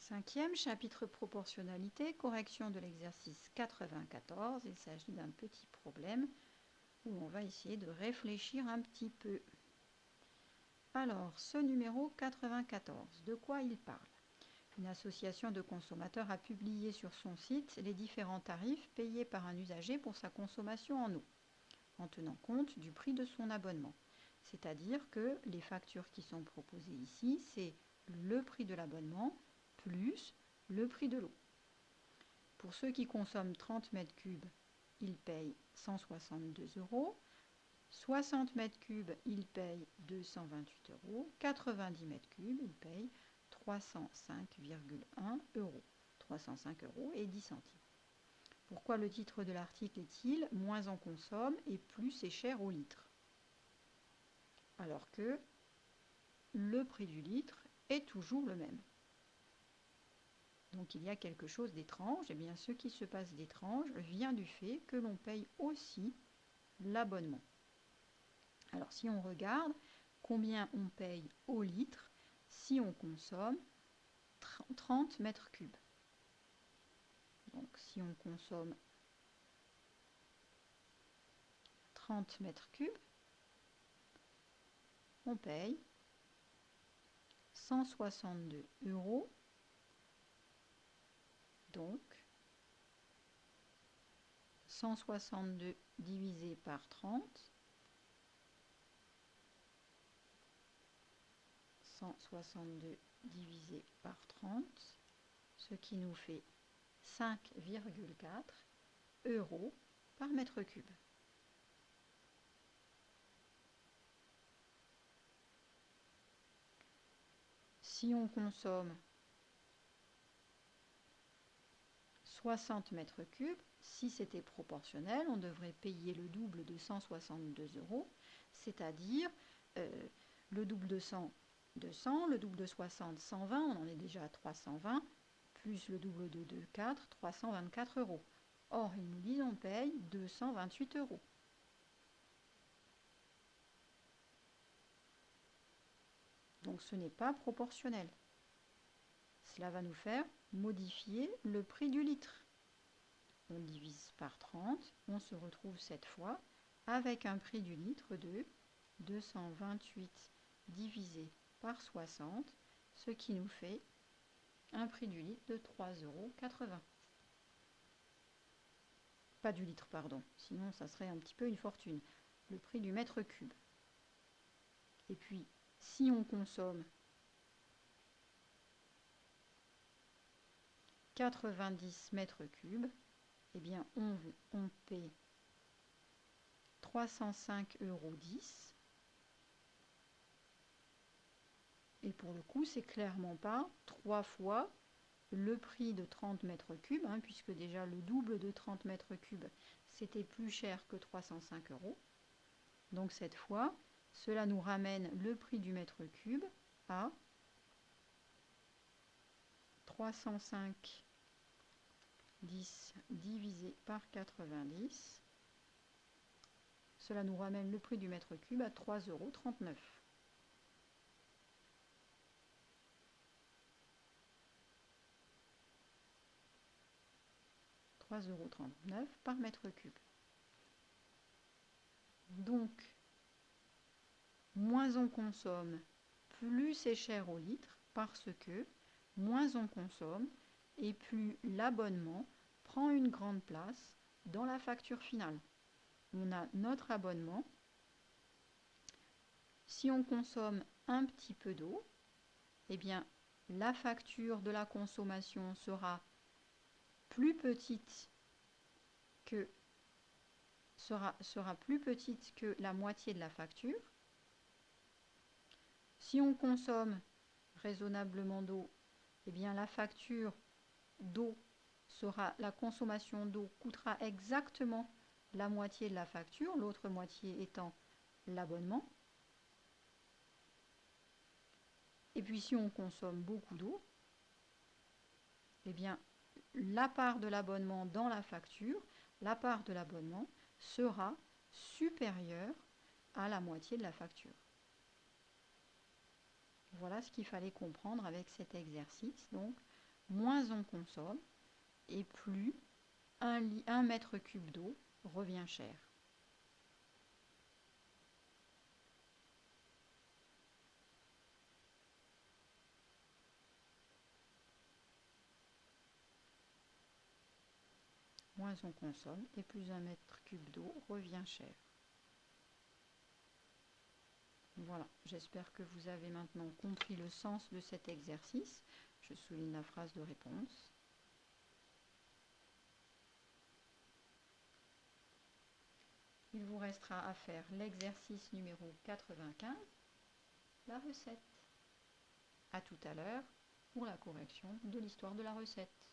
Cinquième chapitre proportionnalité, correction de l'exercice 94. Il s'agit d'un petit problème où on va essayer de réfléchir un petit peu. Alors, ce numéro 94, de quoi il parle? Une association de consommateurs a publié sur son site les différents tarifs payés par un usager pour sa consommation en eau, en tenant compte du prix de son abonnement. C'est-à-dire que les factures qui sont proposées ici, c'est le prix de l'abonnement plus le prix de l'eau. Pour ceux qui consomment 30 mètres cubes, ils payent 162 euros. 60 mètres cubes, ils payent 228 euros. 90 mètres cubes, ils payent 305,1 euros. 305 euros et 10 centimes. Pourquoi le titre de l'article est-il « Moins on consomme et plus c'est cher au litre » alors que le prix du litre est toujours le même. Donc il y a quelque chose d'étrange. Et bien ce qui se passe d'étrange vient du fait que l'on paye aussi l'abonnement. Alors si on regarde combien on paye au litre si on consomme 30 mètres cubes. Donc si on consomme 30 mètres cubes, on paye 162 euros. Donc 162 divisé par 30, 162 divisé par 30, ce qui nous fait 5,4 euros par mètre cube. Si on consomme 60 mètres cubes, si c'était proportionnel, on devrait payer le double de 162 euros, c'est-à-dire le double de 100, 200, le double de 60, 120, on en est déjà à 320, plus le double de 2, 4, 324 euros. Or, ils nous disent on paye 228 euros. Donc ce n'est pas proportionnel. Cela va nous faire modifier le prix du litre. On divise par 30, on se retrouve cette fois avec un prix du litre de 228 divisé par 60, ce qui nous fait un prix du litre de 3,80 euros. Pas du litre, pardon, sinon ça serait un petit peu une fortune. Le prix du mètre cube. Et puis, si on consomme 90 mètres cubes, eh bien on paie 305,10 euros. Et pour le coup, c'est clairement pas 3 fois le prix de 30 mètres cubes, hein, puisque déjà le double de 30 mètres cubes, c'était plus cher que 305 euros. Donc cette fois, cela nous ramène le prix du mètre cube à 305,10 divisé par 90. Cela nous ramène le prix du mètre cube à 3,39 euros. 3,39 € par mètre cube. Donc, moins on consomme, plus c'est cher au litre, parce que moins on consomme et plus l'abonnement prend une grande place dans la facture finale. On a notre abonnement. Si on consomme un petit peu d'eau, eh bien, la facture de la consommation sera plus petite que plus petite que la moitié de la facture. Si on consomme raisonnablement d'eau, eh bien la facture d'eau la consommation d'eau coûtera exactement la moitié de la facture, l'autre moitié étant l'abonnement. Et puis si on consomme beaucoup d'eau, eh bien la part de l'abonnement dans la facture, la part de l'abonnement sera supérieure à la moitié de la facture. Voilà ce qu'il fallait comprendre avec cet exercice. Donc, moins on consomme et plus un mètre cube d'eau revient cher. Moins on consomme et plus un mètre cube d'eau revient cher. Voilà, j'espère que vous avez maintenant compris le sens de cet exercice. Je souligne la phrase de réponse. Il vous restera à faire l'exercice numéro 95, la recette. À tout à l'heure pour la correction de l'histoire de la recette.